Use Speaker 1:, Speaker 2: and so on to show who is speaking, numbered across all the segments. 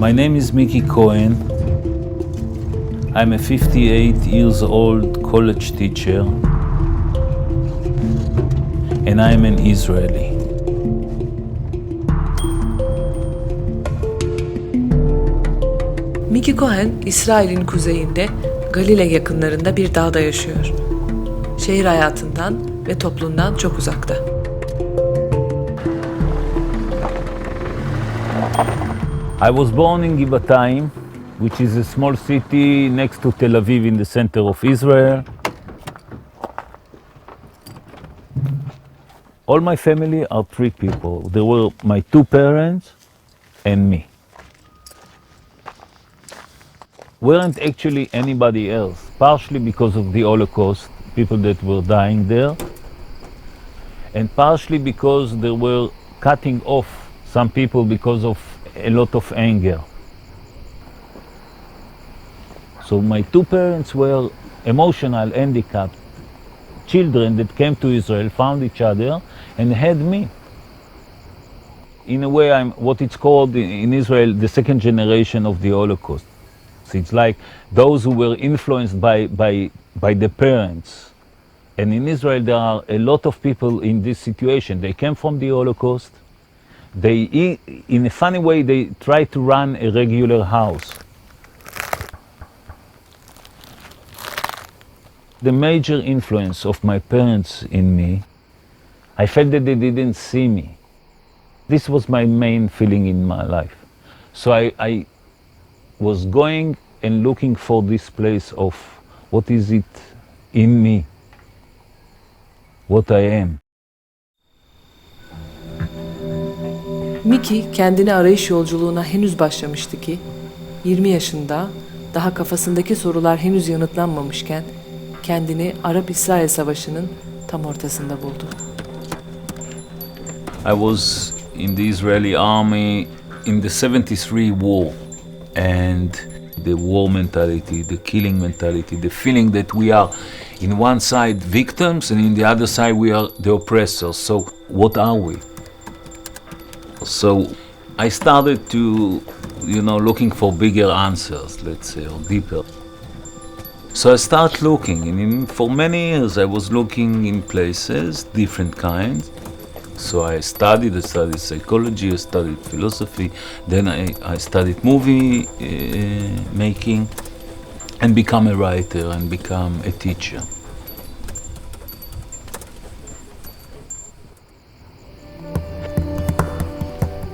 Speaker 1: My name is Miki Cohen. I'm a 58 years old college teacher, and I'm an Israeli.
Speaker 2: Miki Cohen, İsrail'in kuzeyinde, Galile yakınlarında bir dağda yaşıyor. Şehir hayatından ve toplumdan çok uzakta.
Speaker 1: I was born in Givatayim, which is a small city next to Tel Aviv in the center of Israel. All my family are three people. There were my two parents and me. Weren't actually anybody else, partially because of the Holocaust, people that were dying there, and partially because they were cutting off some people because of a lot of anger. So my two parents were emotional, handicapped children that came to Israel, found each other, and had me. In a way, I'm what it's called in Israel the second generation of the Holocaust. So it's like those who were influenced by the parents. And in Israel, there are a lot of people in this situation. They came from the Holocaust. They, in a funny way, they try to run a regular house. The major influence of my parents in me, I felt that they didn't see me. This was my main feeling in my life. So I was going and looking for this place of what is it in me, what I am.
Speaker 2: Miki kendini arayış yolculuğuna henüz başlamıştı ki 20 yaşında daha kafasındaki sorular henüz yanıtlanmamışken kendini Arap-İsrail Savaşı'nın tam ortasında buldu.
Speaker 1: I was in the Israeli army in the 73 war, and the war mentality, the killing mentality, the feeling that we are in one side victims and in the other side we are the oppressors. So what are we? So I started to, looking for bigger answers, let's say, or deeper. So I started looking, and for many years I was looking in places, different kinds. So I studied psychology, I studied philosophy, then I studied movie making, and become a writer and become a teacher.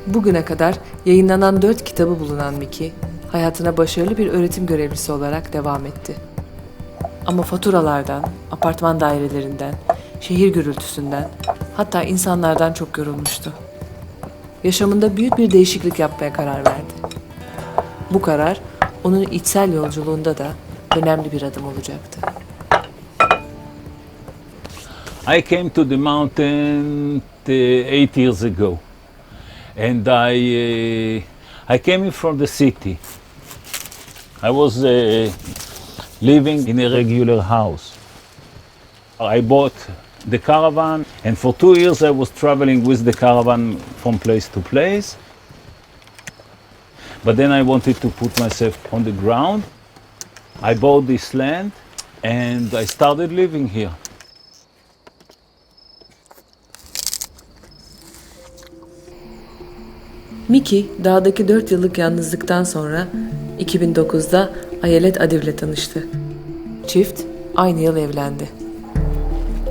Speaker 2: Bugüne kadar yayınlanan 4 kitabı bulunan Miki, hayatına başarılı bir öğretim görevlisi olarak devam etti. Ama faturalardan, apartman dairelerinden, şehir gürültüsünden, hatta insanlardan çok yorulmuştu. Yaşamında büyük bir değişiklik yapmaya karar verdi. Bu karar, onun içsel yolculuğunda da önemli bir adım olacaktı.
Speaker 1: I came to the mountain 8 years ago, and I came in from the city. I was living in a regular house. I bought the caravan, and for 2 years I was traveling with the caravan from place to place. But then I wanted to put myself on the ground. I bought this land and I started living here.
Speaker 2: Miki, dağdaki 4 yıllık yalnızlıktan sonra 2009'da Ayelet Adiv'le tanıştı. Çift aynı yıl evlendi.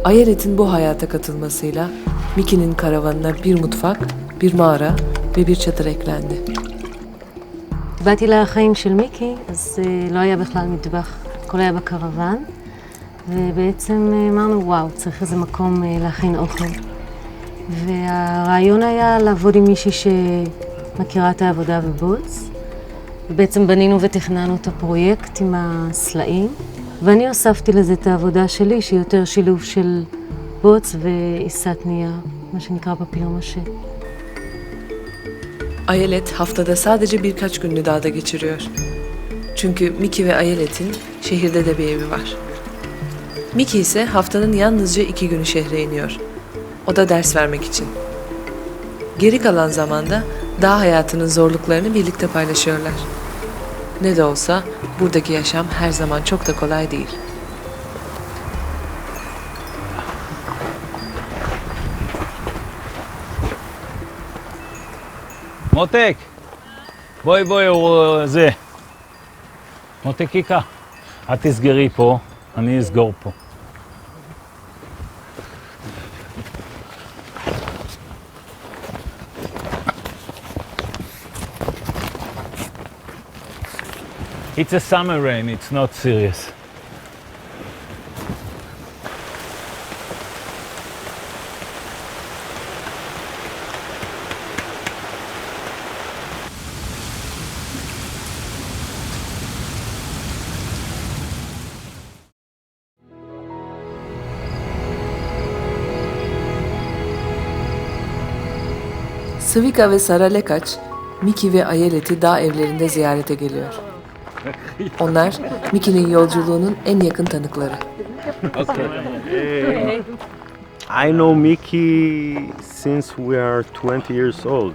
Speaker 2: Ayelet'in bu hayata katılmasıyla Miki'nin karavanına bir mutfak, bir mağara ve bir çadır eklendi.
Speaker 3: באתי לחיים של מיקי, אז לא היה בכלל מטבח, הכל היה בקרוון, ובעצם אמרנו וואו, צריך איזה מקום להכין אוכל. והרעיון היה לעבוד עם מישהי שמכירה את העבודה בבוץ, ובעצם בנינו ותכננו את הפרויקט עם הסלעים, ואני הוספתי לזה את העבודה שלי, שהיא יותר שילוב של בוץ ועיסת נייר, מה שנקרא פפילומשה.
Speaker 2: Ayelet haftada sadece birkaç gününü dağda geçiriyor. Çünkü Miki ve Ayelet'in şehirde de bir evi var. Miki ise haftanın yalnızca 2 günü şehre iniyor. O da ders vermek için. Geri kalan zamanda dağ hayatının zorluklarını birlikte paylaşıyorlar. Ne de olsa buradaki yaşam her zaman çok da kolay değil.
Speaker 1: מותק, בואי, הוא זה. מותק קיקה, את תסגרי פה, אני אסגור פה. It's a summer rain, it's not serious.
Speaker 2: Svika ve Sara Lekaç, Miki ve Ayelet'i dağ evlerinde ziyarete geliyor. Onlar, Miki'nin yolculuğunun en yakın tanıkları.
Speaker 4: I know Miki since we are 20 years old.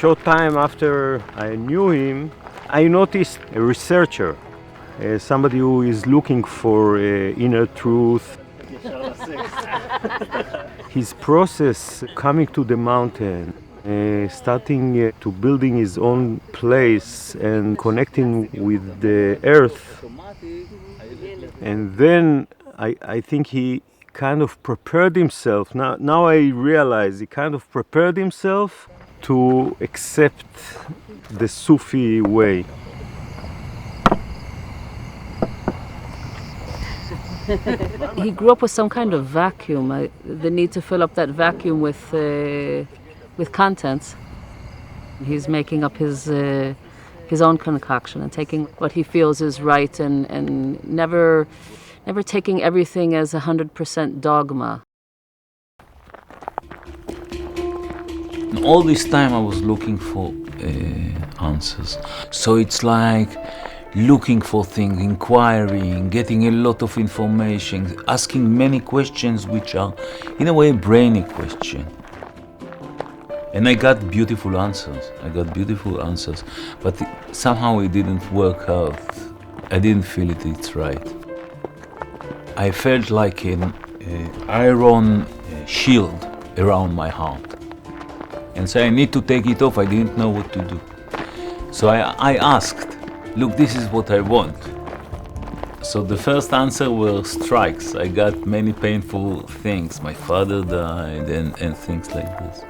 Speaker 4: Short time after I knew him, I noticed a researcher, somebody who is looking for inner truth. His process coming to the mountain, starting to building his own place and connecting with the earth. And then I think he kind of prepared himself. Now I realize he kind of prepared himself to accept the Sufi way.
Speaker 5: He grew up with some kind of vacuum, the need to fill up that vacuum with content. He's making up his own concoction and taking what he feels is right and never taking everything as 100% dogma.
Speaker 1: All this time I was looking for answers. So it's like looking for things, inquiring, getting a lot of information, asking many questions which are in a way brainy questions. And I got beautiful answers. But somehow it didn't work out. I didn't feel it's right. I felt like an iron shield around my heart. And so I need to take it off. I didn't know what to do. So I asked, look, this is what I want. So the first answer were strikes. I got many painful things. My father died and things like this.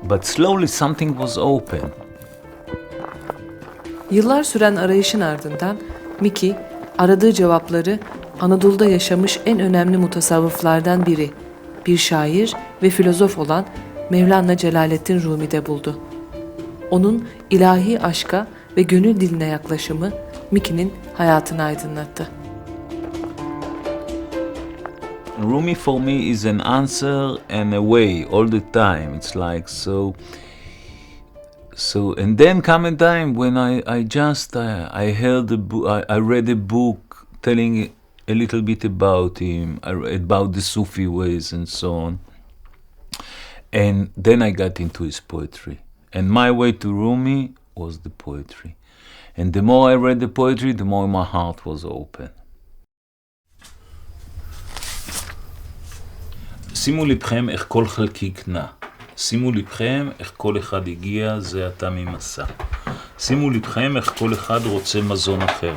Speaker 1: But slowly something was open.
Speaker 2: Yıllar süren arayışın ardından Miki, aradığı cevapları Anadolu'da yaşamış en önemli mutasavvıflardan biri, bir şair ve filozof olan Mevlana Celaleddin Rumi'de buldu. Onun ilahi aşka ve gönül diline yaklaşımı Miki'nin hayatını aydınlattı.
Speaker 1: Rumi for me is an answer and a way all the time. It's like so and then come a time when I heard I read a book telling a little bit about him, about the Sufi ways and so on. And then I got into his poetry. And my way to Rumi was the poetry. And the more I read the poetry, the more my heart was open. שימו לבכם איך כל חלקיק נע. שימו לבכם איך כל אחד הגיע, זה עתה ממסע. שימו לבכם איך כל אחד רוצה מזון אחר.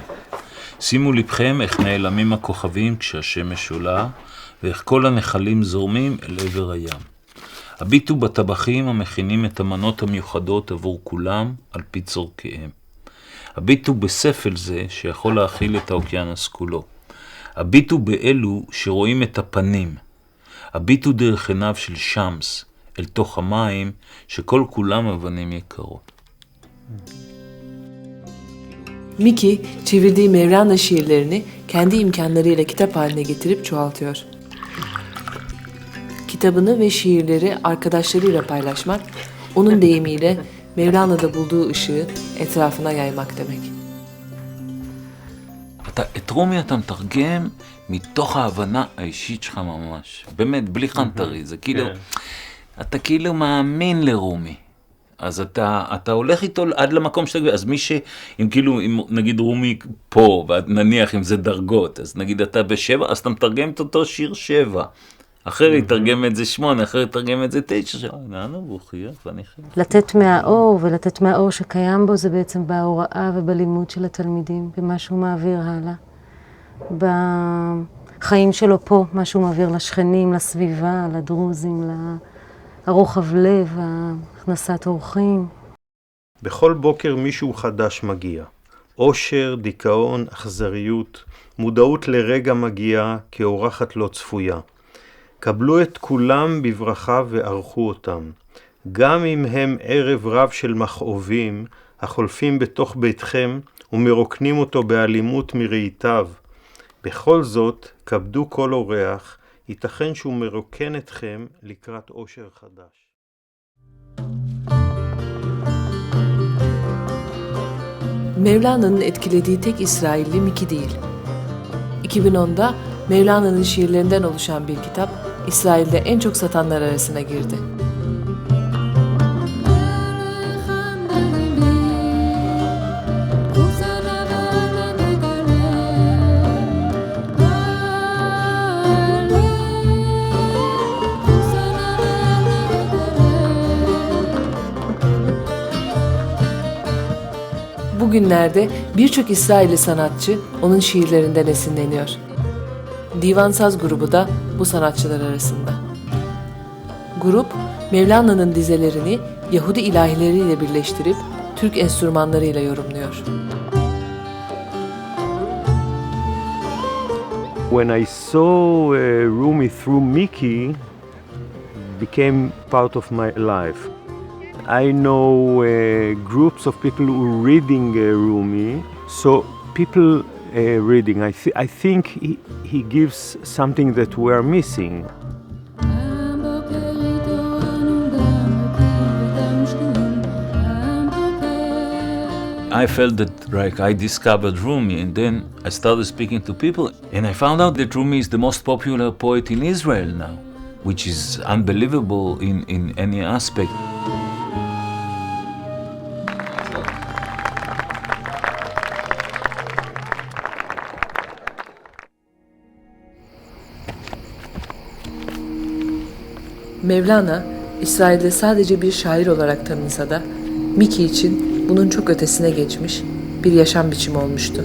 Speaker 1: שימו לבכם איך נעלמים הכוכבים כשהשמש עולה, ואיך כל הנחלים זורמים אל עבר הים. הביטו בטבחים המכינים את המנות המיוחדות עבור כולם על פי צורכיהם. הביטו בספל זה שיכול להכיל את האוקיינוס כולו. הביטו באלו שרואים את הפנים. הביטו דרך עיניו של שמס אל תוך המים שכל כולם אבנים יקרות.
Speaker 2: Miki, çevirdiği Mevlana şiirlerini kendi imkanlarıyla kitap haline getirip çoğaltıyor. Kitabını ve şiirleri arkadaşlarıyla paylaşmak, onun deyimiyle Mevlana'da bulduğu ışığı etrafına yaymak demek.
Speaker 1: את רומי אתה מתרגם מתוך ההבנה האישית שלך ממש, באמת, בלי חנטרי, זה כאילו, אתה כאילו מאמין לרומי. אז אתה הולך איתו עד למקום שאתה... אז מי אם כאילו, אם נגיד רומי פה, ונניח אם זה דרגות, אז נגיד אתה ב7, אז אתה מתרגם את אותו שיר 7. אחר יתרגם את זה 8, אחר יתרגם את זה 9. נענו בוכיות, ואני חייב.
Speaker 3: לתת מהאור, ולתת מהאור שקיים בו, זה בעצם בהוראה ובלימוד של התלמידים, במה שהוא מעביר הלאה. בחיים שלו פה, מה שהוא מעביר לשכנים, לסביבה, לדרוזים, הרוחב לב, הכנסת אורחים.
Speaker 4: בכל בוקר מישהו חדש מגיע. אושר, דיכאון, אכזריות, מודעות לרגע מגיעה כאורחת לא צפויה. קבלו את כולם בברכה וערכו אותם. גם אם הם ערב רב של מכאובים, החולפים בתוך ביתכם ומרוקנים אותו באלימות מראיתיו. בכל זאת, כבדו כל אורח, ייתכן שהוא מרוקן אתכם לקראת אושר חדש.
Speaker 2: Mevlana'nın etkilediği tek İsrailli Miki değil. 2010'da Mevlana'nın şiirlerinden oluşan bir kitap İsrail'de en çok satanlar arasına girdi. Bugünlerde birçok İsrailli sanatçı onun şiirlerinden esinleniyor. Divansaz grubu da bu sanatçılar arasında. Grup, Mevlana'nın dizelerini Yahudi ilahileriyle birleştirip Türk enstrümanlarıyla yorumluyor.
Speaker 4: When I saw Rumi through Miki, became part of my life. I know groups of people who are reading Rumi, so people reading, I think he gives something that we are missing.
Speaker 1: I felt that like I discovered Rumi, and then I started speaking to people, and I found out that Rumi is the most popular poet in Israel now, which is unbelievable in any aspect.
Speaker 2: Mevlana, İsrail'de sadece bir şair olarak tanınsa da Miki için bunun çok ötesine geçmiş bir yaşam biçimi olmuştu.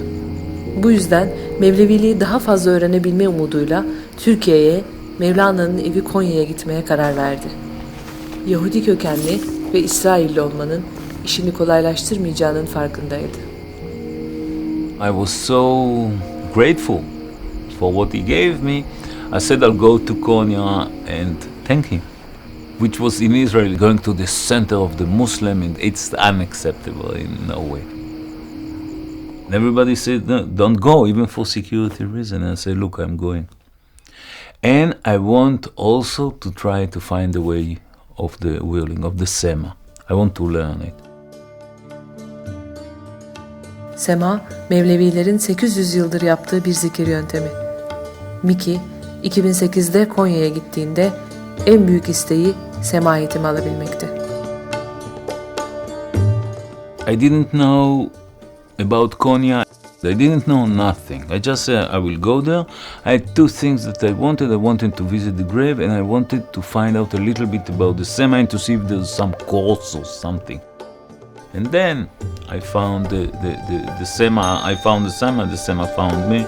Speaker 2: Bu yüzden Mevleviliği daha fazla öğrenebilme umuduyla Türkiye'ye, Mevlana'nın evi Konya'ya gitmeye karar verdi. Yahudi kökenli ve İsrailli olmanın işini kolaylaştırmayacağının farkındaydı.
Speaker 1: I was so grateful for what he gave me. I said I'll go to Konya and thank him, which was in Israel, going to the center of the Muslim, and it's unacceptable in no way. And everybody said, no, don't go, even for security reasons. And I said, look, I'm going. And I want also to try to find a way of the whirling, of the sema. I want to learn it.
Speaker 2: Sema, Mevlevilerin 800 yıldır yaptığı bir zikir yöntemi. Miki, 2008'de Konya'ya gittiğinde en büyük isteği sema eğitimi alabilmekti.
Speaker 1: I didn't know about Konya. I didn't know nothing. I just said I will go there. I had two things that I wanted. I wanted to visit the grave, and I wanted to find out a little bit about the sema and to see if there's some course or something. And then I found the sema. I found the sema found me.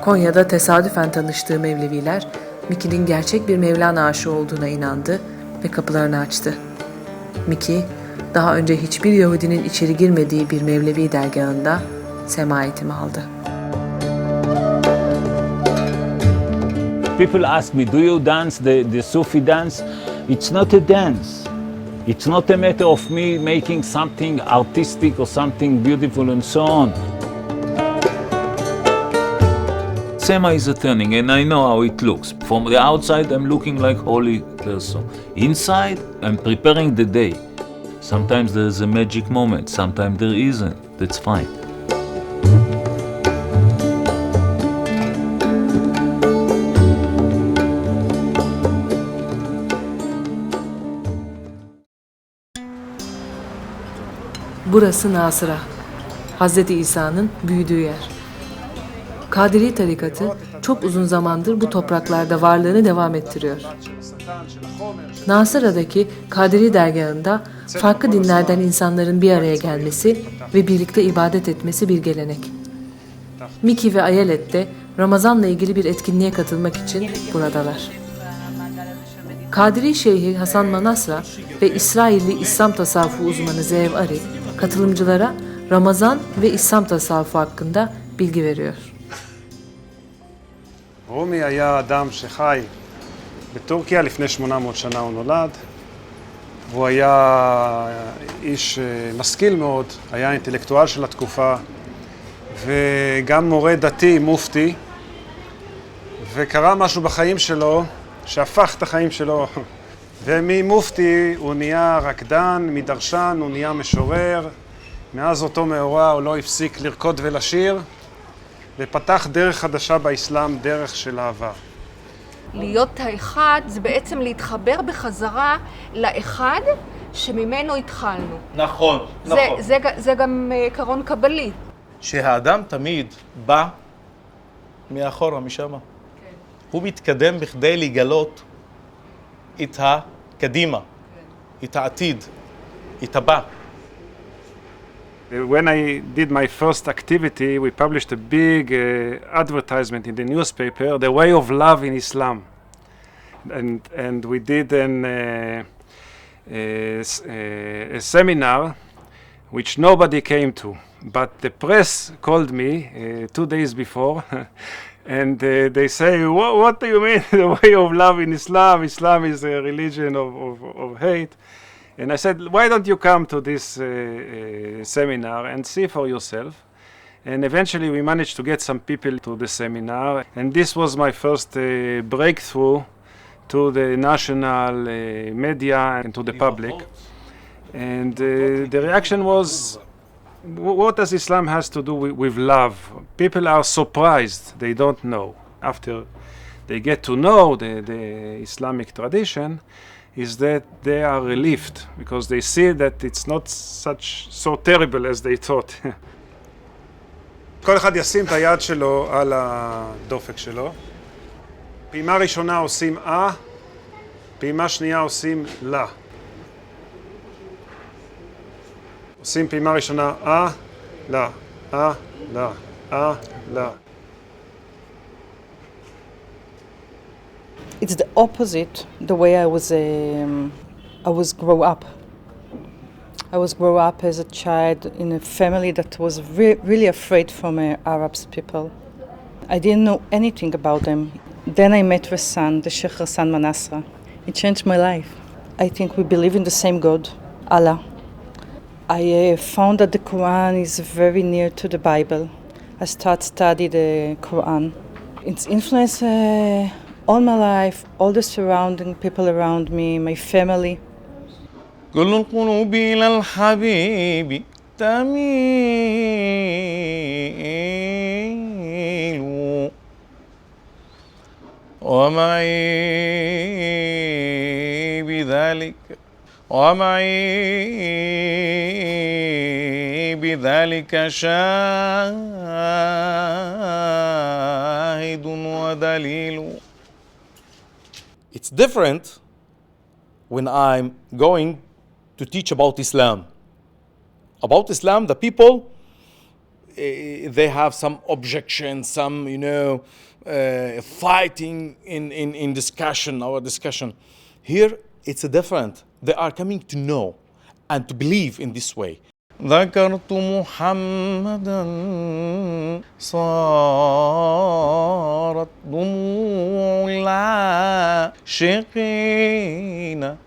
Speaker 2: Konya'da tesadüfen tanıştığı Mevleviler, Miki'nin gerçek bir Mevlana aşığı olduğuna inandı ve kapılarını açtı. Miki, daha önce hiçbir Yahudinin içeri girmediği bir Mevlevi dergahında sema eğitimi aldı.
Speaker 1: People ask me, do you dance the Sufi dance? It's not a dance. It's not a matter of me making something artistic or something beautiful and so on. Sema is a turning, and I know how it looks. From the outside, I'm looking like holy person. Inside, I'm preparing the day. Sometimes there's a magic moment, sometimes there isn't. That's fine.
Speaker 2: Burası Nasıra, Hazreti İsa'nın büyüdüğü yer. Kadiri tarikatı çok uzun zamandır bu topraklarda varlığını devam ettiriyor. Nasıra'daki Kadiri dergahında farklı dinlerden insanların bir araya gelmesi ve birlikte ibadet etmesi bir gelenek. Miki ve Ayelet de Ramazan'la ilgili bir etkinliğe katılmak için buradalar. Kadiri Şeyhi Hasan Manasra ve İsrailli İslam tasavvufu uzmanı Zev Ari katılımcılara Ramazan ve İslam tasavvufu hakkında bilgi veriyor.
Speaker 6: רומי היה אדם שחי בטורקיה, לפני 800 שנה הוא נולד. והוא היה איש משכיל מאוד, היה אינטלקטואל של התקופה, וגם מורה דתי, מופתי. וקרה משהו בחיים שלו, שהפך את החיים שלו. וממופתי הוא נהיה רקדן, מדרשן הוא נהיה משורר. מאז אותו מאורע הוא לא הפסיק לרקוד ולשיר. ופתח דרך חדשה באסלאם, דרך של אהבה.
Speaker 7: להיות האחד זה בעצם להתחבר בחזרה לאחד שממנו התחלנו.
Speaker 8: נכון, נכון.
Speaker 7: זה גם עיקרון קבלי.
Speaker 8: שהאדם תמיד בא מאחורה, משם. הוא מתקדם בכדי לגלות את הקדימה, את העתיד, את הבא.
Speaker 6: When I did my first activity, we published a big advertisement in the newspaper, The Way of Love in Islam. And we did a seminar which nobody came to. But the press called me 2 days before and they say, what do you mean, the way of love in Islam? Islam is a religion of hate. And I said, why don't you come to this seminar and see for yourself? And eventually we managed to get some people to the seminar. And this was my first breakthrough to the national media and to the public. And the reaction was, what does Islam has to do with love? People are surprised, they don't know. After they get to know the Islamic tradition, is that they are relieved because they see that it's not so terrible as they thought. כל אחד ישים את היד שלו על הדופק שלו. פעימה ראשונה עושים פעימה שנייה עושים לה. עושים פעימה ראשונה לה, לה, לה.
Speaker 9: It's the opposite the way I was grow up. I was grow up as a child in a family that was really afraid from Arab people. I didn't know anything about them. Then I met Rassan, the Sheikh Rassan Manasra. It changed my life. I think we believe in the same God, Allah. I found that the Quran is very near to the Bible. I started study the Quran. It's influenced all my life, all the surrounding people around me, my family.
Speaker 8: كل القلوب إلى الحبيب تميل ومعي بذلك شاهد ودليل. It's different when I'm going to teach about Islam. About Islam, the people, they have some objections, some, fighting in discussion, our discussion. Here, it's different. They are coming to know and to believe in this way. ذكرت محمدا صارت دموع العاشقين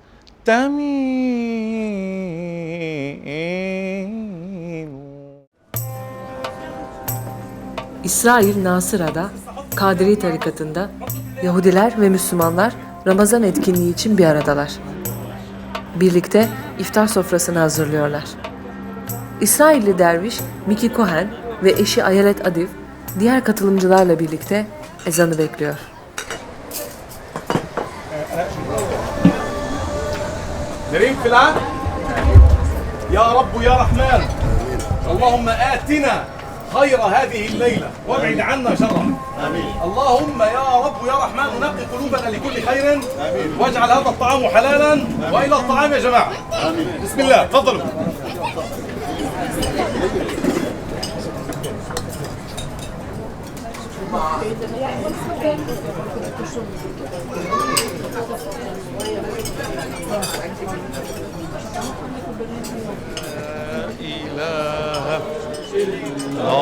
Speaker 8: تميل.
Speaker 2: İsrail Nasıra'da, Kadiri tarikatında Yahudiler ve Müslümanlar Ramazan etkinliği için bir aradalar. Birlikte iftar sofrasını hazırlıyorlar. İsrailli Derviş Miki Cohen ve eşi Ayelet Adiv diğer katılımcılarla birlikte ezanı bekliyor.
Speaker 8: يا رب يا رحمن اللهم آتنا خير هذه الليلة وابعد عنا شرها آمين. اللهم يا رب يا رحمن نقي قلوبنا لكل خير آمين. واجعل هذا الطعام حلالا وإلى الطعام يا جماعة آمين. بسم الله تفضلوا.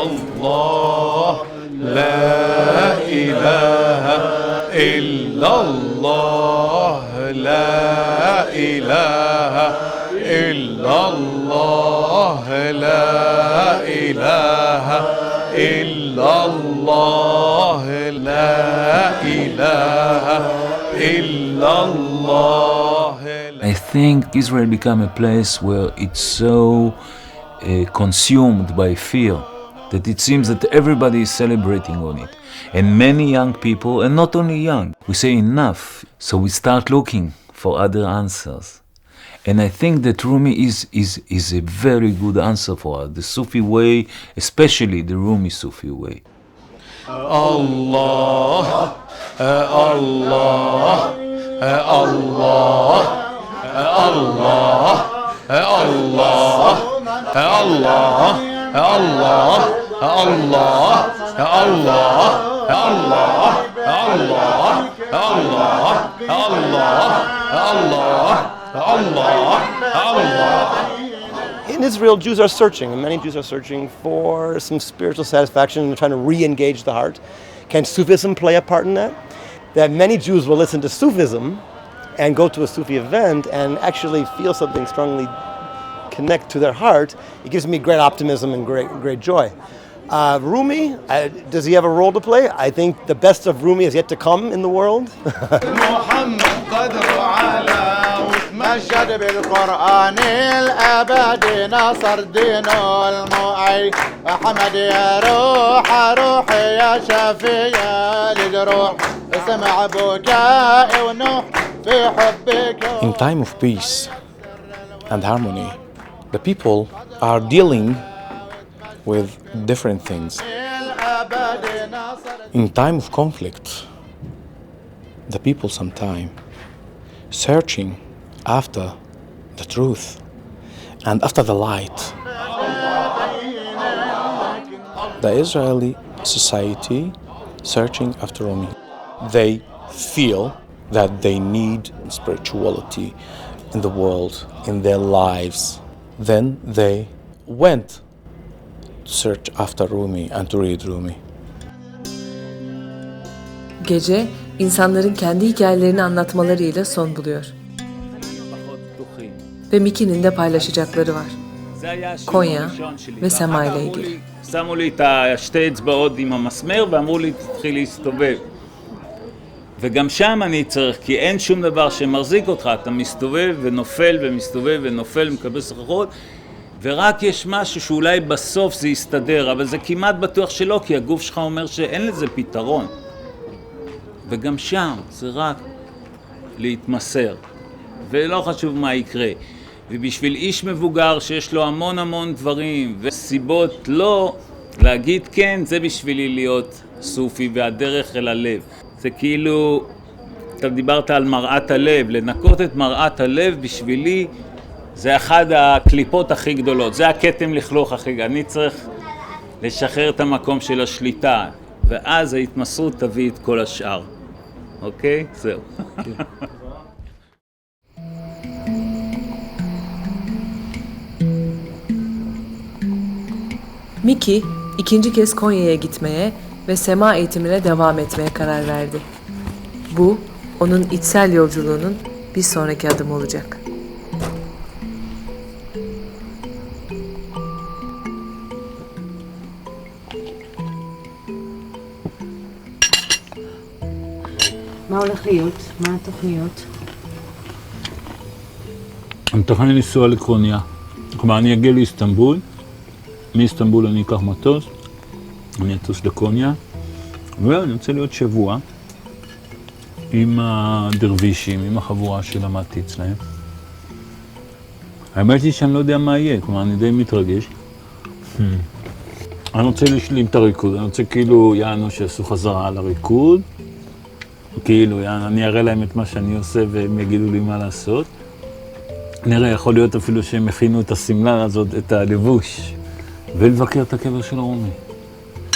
Speaker 8: الله لا إله إلا الله لا إله إلا الله لا إله إلا الله لا إله إلا الله.
Speaker 1: I think Israel became a place where it's so consumed by fear that it seems that everybody is celebrating on it. And many young people, and not only young, we say enough, so we start looking for other answers. And I think that Rumi is a very good answer for us. The Sufi way, especially the Rumi Sufi way.
Speaker 8: Allah, Allah, Allah, Allah, Allah, Allah, Allah, Allah, Allah, Allah, Allah, Allah, Allah, Allah, Allah.
Speaker 10: In Israel, Jews are searching, and many Jews are searching for some spiritual satisfaction and trying to re-engage the heart. Can Sufism play a part in that? That many Jews will listen to Sufism and go to a Sufi event and actually feel something strongly connect to their heart. It gives me great optimism and great joy. Rumi, does he have a role to play? I think the best of Rumi is yet to come in the world.
Speaker 11: مشهد بالقرآن الأبدي نصر دينه المعي أحمد يا روحي يا شفيع للروح اسمع بكائي ونوح في حبك.
Speaker 8: In time of peace and harmony, the people are dealing with different things. In time of conflict, the people sometimes searching after the truth and after the light. The Israeli society searching after Rumi. They feel that they need spirituality in the world, in their lives. Then they went to search after Rumi and to read Rumi.
Speaker 2: Gece, insanların kendi hikayelerini anlatmalarıyla son buluyor. Ve Miki'nin de paylaşacakları var. Konya ve Sema ile ilgili.
Speaker 1: שמו לי את השתי אצבעות עם המסמר ואמרו לי תתחיל להסתובב. וגם שם אני צריך, כי אין שום דבר שמחזיק אותך, אתה מסתובב ונופל ומסתובב ונופל ומקבל סחרחורת, ורק יש משהו שאולי בסוף זה יסתדר, אבל זה כמעט בטוח שלא, כי הגוף שלך אומר שאין לזה פתרון. וגם שם זה רק להתמסר, ולא חשוב מה יקרה. ובשביל איש מבוגר שיש לו המון דברים וסיבות לא להגיד כן, זה בשבילי להיות סופי והדרך אל הלב. זה כאילו, אתה דיברת על מראת הלב, לנקות את מראת הלב בשבילי זה אחד הקליפות הכי גדולות, זה הכתם לכלוך הכי גדול. אני צריך לשחרר את המקום של השליטה, ואז ההתמסרות תביא את כל השאר. אוקיי? זהו.
Speaker 2: Miki, ikinci kez Konya'ya gitmeye ve sema eğitimine devam etmeye karar verdi. Bu, onun içsel yolculuğunun bir sonraki adımı olacak.
Speaker 3: מה הולך להיות? מה התוכניות?
Speaker 1: אני מתכנן לנסוע לקרוניה. כלומר, אני אגיע לאיסטנבול, מאיסטנבול אני אקח מטוס, אני אטוס לקרוניה, ואני רוצה להיות שבוע עם הדרווישים, עם החבורה שלמדתי אצלהם. האמת היא שאני לא יודע מה יהיה, כלומר אני די מתרגש. אני רוצה להשלים את הריקוד, אני רוצה כאילו יענו שיעשו חזרה על הריקוד, כאילו יענו, אני אראה להם את מה שאני עושה והם יגידו לי מה לעשות. נראה, יכול להיות אפילו שהם הכינו את הסמלה הזאת, את הלבוש, ולבקר את הקבר של רומי.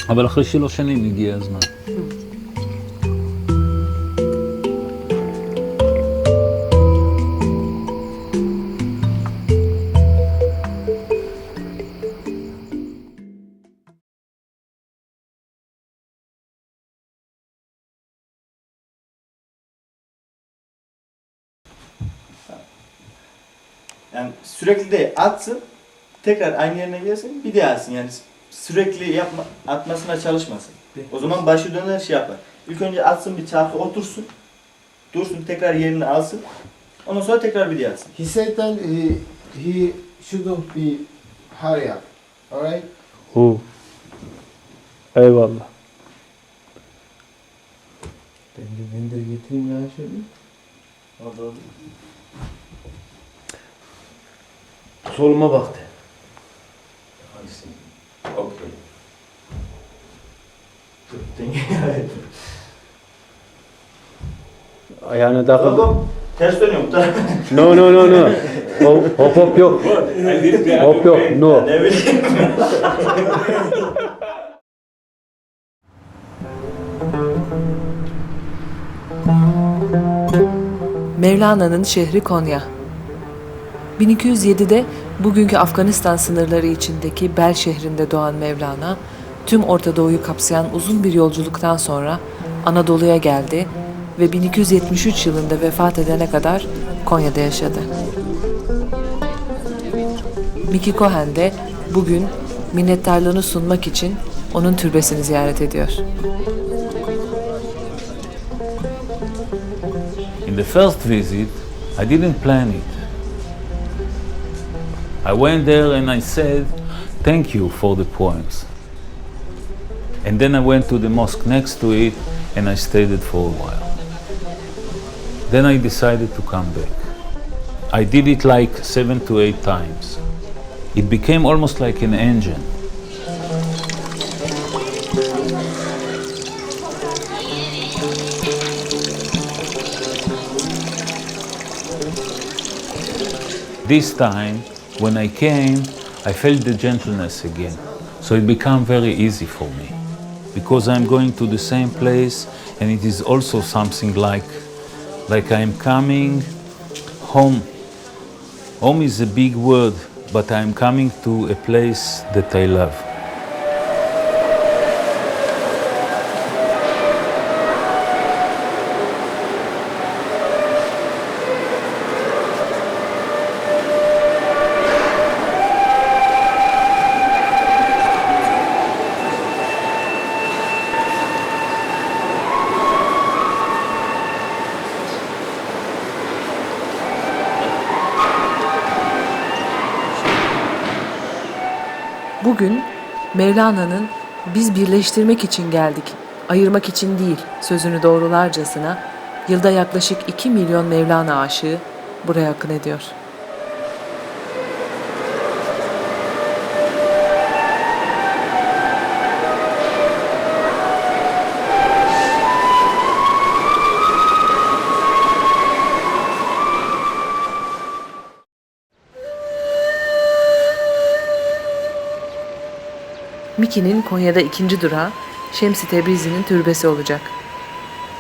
Speaker 1: אבל אחרי 3 שנים הגיע הזמן.
Speaker 12: Yani sürekli de atsın, tekrar aynı yerine gelsin, bir daha atsın. Yani sürekli atmasına çalışmasın. O zaman başı döner şey yapar. İlk önce atsın, bir çarkı otursun, dursun, tekrar yerini alsın. Ondan sonra tekrar bir daha atsın.
Speaker 11: He said that he shouldn't be hurry up. Alright?
Speaker 4: Eyvallah.
Speaker 12: Ben de getireyim ya şöyle. Orada.
Speaker 11: Soluma baktı.
Speaker 12: Okay.
Speaker 4: Ayağını takıp...
Speaker 12: Ters dönüyorum.
Speaker 4: No. Hop yok. Hop yok, no.
Speaker 12: Ne bileyim.
Speaker 2: Mevlana'nın şehri Konya. 1207'de bugünkü Afganistan sınırları içindeki Bel şehrinde doğan Mevlana, tüm Orta Doğu'yu kapsayan uzun bir yolculuktan sonra Anadolu'ya geldi ve 1273 yılında vefat edene kadar Konya'da yaşadı. Miki Cohen de bugün minnettarlığını sunmak için onun türbesini ziyaret ediyor.
Speaker 1: In the first visit, I didn't plan it. I went there and I said, thank you for the poems. And then I went to the mosque next to it and I stayed it for a while. Then I decided to come back. I did it like 7 to 8 times. It became almost like an engine. This time, when I came, I felt the gentleness again. So it became very easy for me. Because I'm going to the same place and it is also something like I'm coming home. Home is a big word, but I'm coming to a place that I love.
Speaker 2: Bugün Mevlana'nın "Biz birleştirmek için geldik, ayırmak için değil" sözünü doğrularcasına yılda yaklaşık 2 milyon Mevlana aşığı buraya akın ediyor. Miki'nin Konya'da 2. durağı Şems-i Tebrizi'nin türbesi olacak.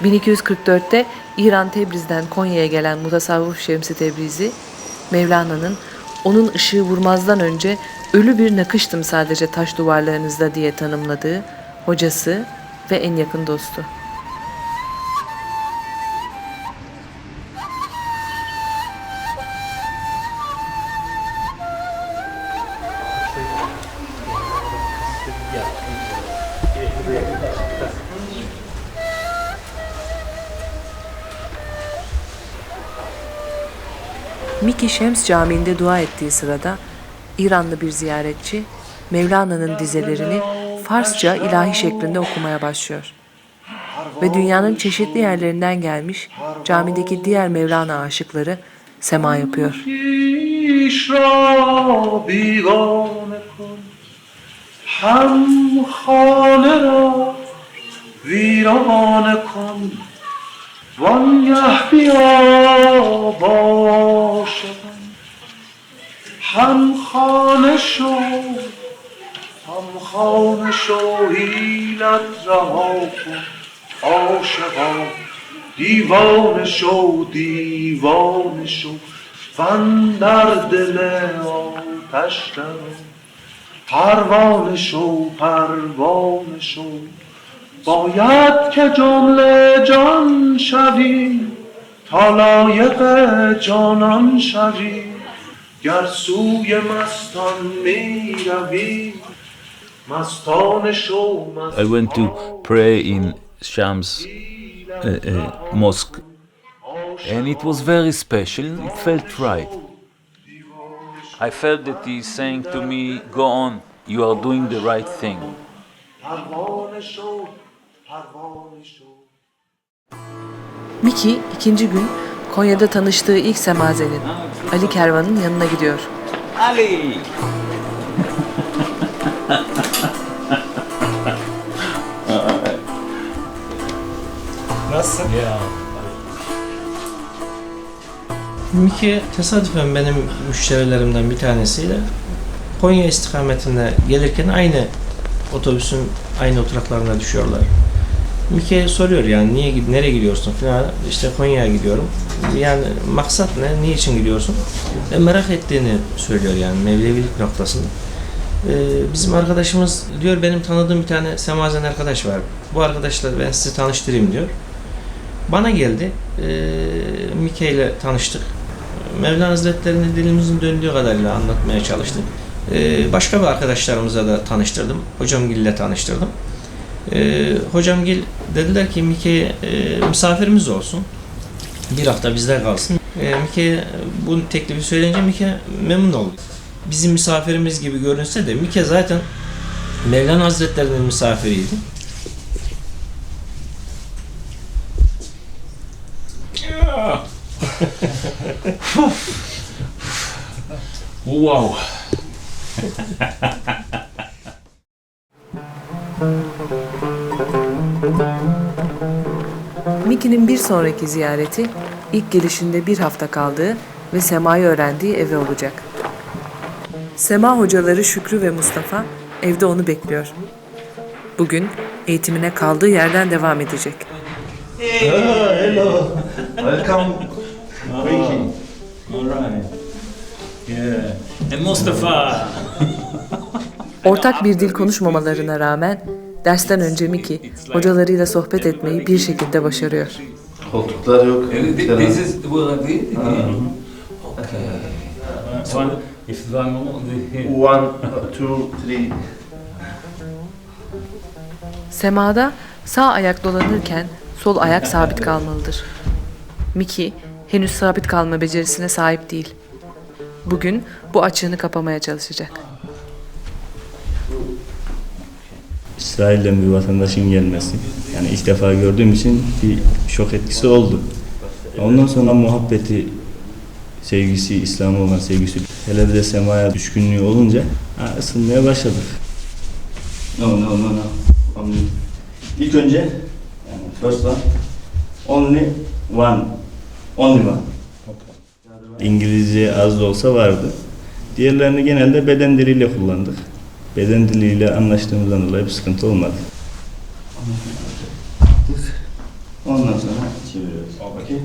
Speaker 2: 1244'te İran Tebriz'den Konya'ya gelen mutasavvuf Şems-i Tebrizi, Mevlana'nın "onun ışığı vurmazdan önce ölü bir nakıştım sadece taş duvarlarınızda" diye tanımladığı hocası ve en yakın dostu. Miki Şems Camii'nde dua ettiği sırada İranlı bir ziyaretçi Mevlana'nın dizelerini Farsça ilahi şeklinde okumaya başlıyor. Ve dünyanın çeşitli yerlerinden gelmiş camideki diğer Mevlana aşıkları sema yapıyor.
Speaker 13: خویش را بیگانه کن هم خانه را ویرانه کن وانگه بیا باشم هم خانه شو حیلت رها کن عاشقا دیوانه شو وندر دل آتش درآ پروانه شو باید که جمله جان شوی تا لایق جانان شوی گر سوی مستان می روی مستانه شو
Speaker 1: I went to pray in Shams mosque, and it was very special. It felt right. I felt that he's saying to me, "Go on. You are doing the right thing."
Speaker 2: Miki ikinci gün Konya'da tanıştığı ilk semazenin Ali Kervan'ın yanına gidiyor.
Speaker 1: Ali!
Speaker 14: Nasılsın?
Speaker 1: Ya.
Speaker 14: Miki tesadüfen benim müşterilerimden bir tanesiyle Konya istikametinde gelirken aynı otobüsün aynı oturaklarına düşüyorlar. Miki soruyor yani nereye gidiyorsun falan, işte Konya'ya gidiyorum. Yani maksat ne, niçin gidiyorsun? Merak ettiğini söylüyor yani Mevlevilik noktasında. Bizim arkadaşımız diyor, benim tanıdığım bir tane semazen arkadaş var. Bu arkadaşla ben sizi tanıştırayım diyor. Bana geldi. Miki ile tanıştık. Mevlana Hazretleri'ni dilimizin döndüğü kadarıyla anlatmaya çalıştık. Başka bir arkadaşlarımıza da tanıştırdım. Hocamgil ile tanıştırdım. Hocamgil dediler ki Miki misafirimiz olsun. Bir hafta bizde kalsın. Miki bu teklifi söyleyince Miki memnun oldu. Bizim misafirimiz gibi görünse de Miki zaten Mevlana Hazretleri'nin misafiriydi.
Speaker 1: Wow.
Speaker 2: Miki'nin bir sonraki ziyareti ilk gelişinde bir hafta kaldığı ve semayı öğrendiği eve olacak. Sema hocaları Şükrü ve Mustafa evde onu bekliyor. Bugün eğitimine kaldığı yerden devam edecek.
Speaker 12: Hello. Welcome. Miki.
Speaker 1: All right. Yeah. And Mustafa.
Speaker 2: Ortak bir dil konuşmamalarına rağmen dersten önce Miki hocalarıyla sohbet etmeyi bir şekilde başarıyor.
Speaker 12: Koltuklar yok.
Speaker 1: This is okay. So if
Speaker 12: One, two, three.
Speaker 2: Semada sağ ayak dolanırken sol ayak sabit kalmalıdır. Miki henüz sabit kalma becerisine sahip değil. Bugün bu açığını kapamaya çalışacak.
Speaker 15: İsrail'den bir vatandaşın gelmesi, yani ilk defa gördüğüm için bir şok etkisi oldu. Ondan sonra muhabbeti, sevgisi, İslam'a olan sevgisi, hele de semaya düşkünlüğü olunca ısınmaya başladık. No. İlk önce, yani first one, only one. İngilizce az da olsa vardı. Diğerlerini genelde beden diliyle kullandık. Beden diliyle anlaştığımızdan dolayı bir sıkıntı olmadı. Ondan sonra çeviriyoruz. Okay.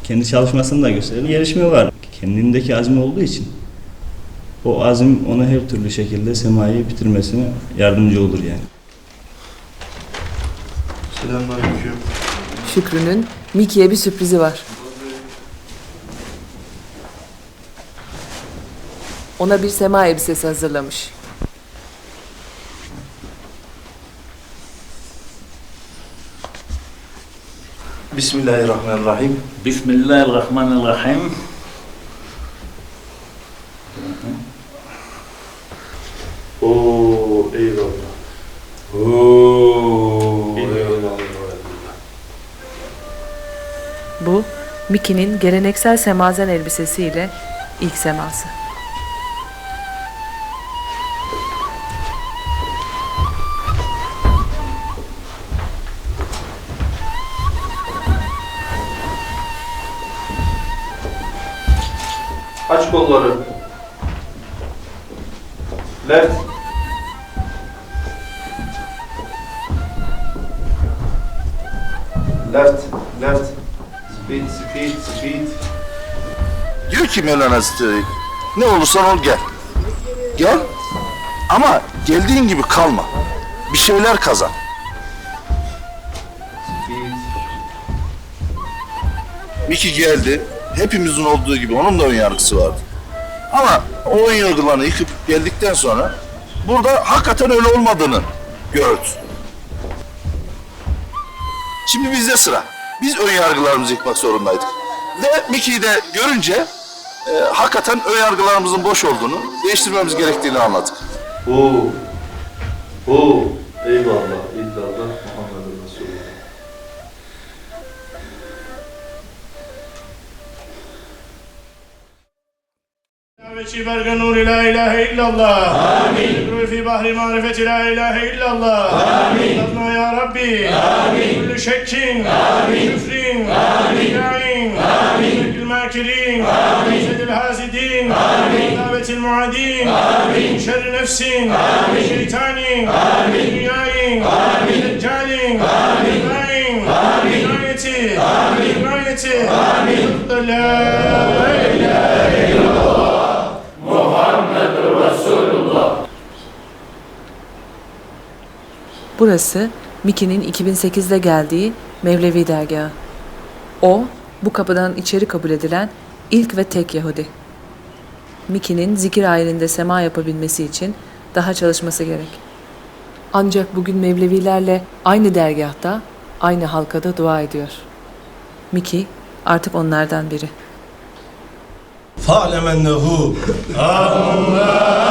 Speaker 15: Kendi çalışmasını da gösterelim. Gelişme var. Kendindeki azmi olduğu için o azim ona her türlü şekilde semayı bitirmesine yardımcı olur yani.
Speaker 12: Selamünaleyküm.
Speaker 2: Şükrü'nün Miki'ye bir sürprizi var. Ona bir sema elbisesi hazırlamış.
Speaker 12: Bismillahirrahmanirrahim.
Speaker 1: Bismillahirrahmanirrahim.
Speaker 12: Oo, eyvallah.
Speaker 1: Oo.
Speaker 12: Eyvallah.
Speaker 2: Miki'nin geleneksel semazen elbisesiyle ilk seması.
Speaker 16: Aç kolları. Left. Left. Left. Speed, speed, speed.
Speaker 17: Diyor ki Mevlana ne olursan ol gel. Gel ama geldiğin gibi kalma. Bir şeyler kazan. Miki geldi. Hepimizin olduğu gibi onun da ön yargısı vardı. Ama o ön yargılarını yıkıp geldikten sonra burada hakikaten öyle olmadığını gördü. Şimdi bizde sıra. Biz ön yargılarımızı yıkmak zorundaydık. Ve Miki'yi de görünce hakikaten ön yargılarımızın boş olduğunu, değiştirmemiz gerektiğini anladık.
Speaker 16: Eyvallah, illallah, Muhammedun Resulullah.
Speaker 18: في برق نور لا إله إلا الله آمين نجري في بحر معرفة لا إله إلا الله آمين اغفرنا يا ربي آمين كل شك آمين كفر آمين داعين آمين الماكرين آمين شر الحاسدين آمين دعوة المعادين آمين شر نفس آمين شيطان آمين دنياي آمين دجال آمين راين آمين رايتي آمين رايتي آمين لا إله إلا الله
Speaker 2: Burası Miki'nin 2008'de geldiği Mevlevi dergahı. O, bu kapıdan içeri kabul edilen ilk ve tek Yahudi. Miki'nin zikir ayininde sema yapabilmesi için daha çalışması gerek. Ancak bugün Mevlevilerle aynı dergahta, aynı halkada dua ediyor. Miki artık onlardan biri.
Speaker 18: فاعلم أنه الله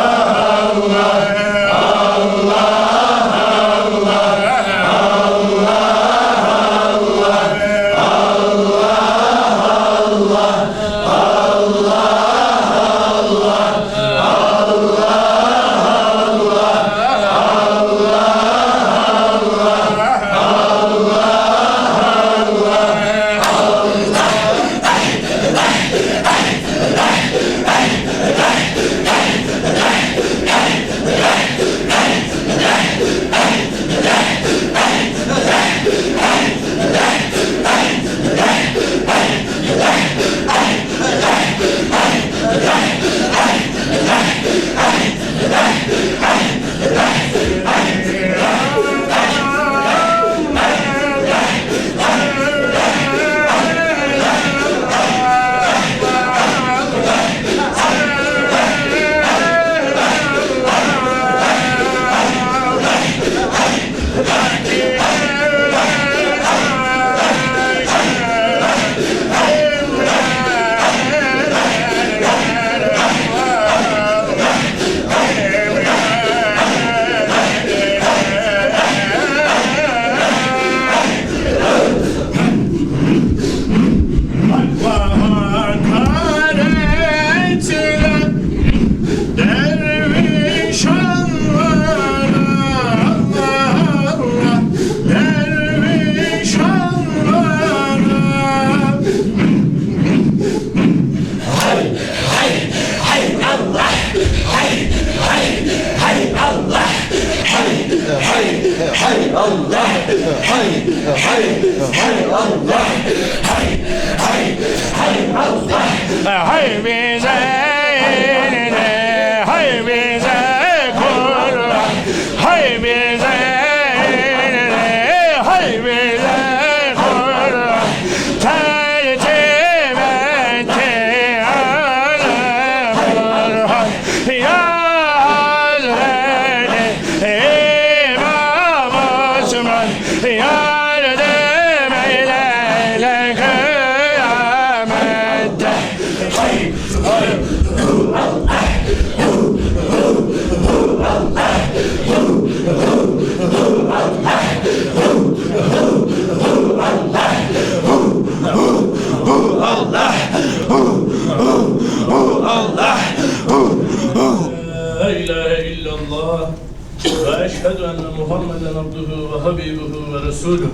Speaker 18: مقصود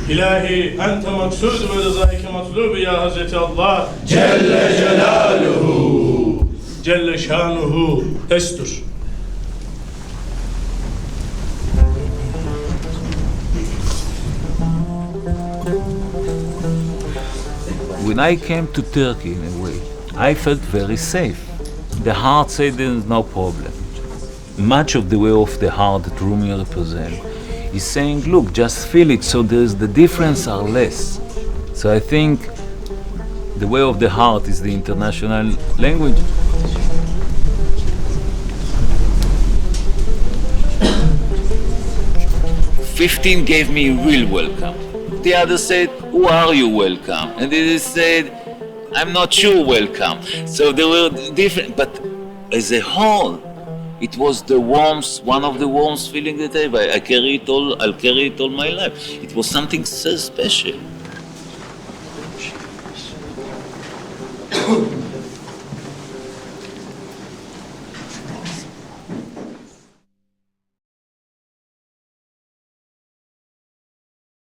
Speaker 18: إلهي أنت مقصود ورضاك مطلوب يا حضرة الله
Speaker 13: جل جلاله
Speaker 18: جل شانه استر.
Speaker 1: When I came to Turkey, in a way, I felt very safe. The heart said there's no problem. Much of the way of the heart that Rumi represents is saying, look, just feel it, so there's the difference are less. So I think the way of the heart is the international language. "15 gave me real welcome. The other said, who are you welcome? And the other said, I'm not sure welcome. So they were different, but as a whole, it was the warmth, one of the warmest feelings that I'll carry it all my life. It was something so special.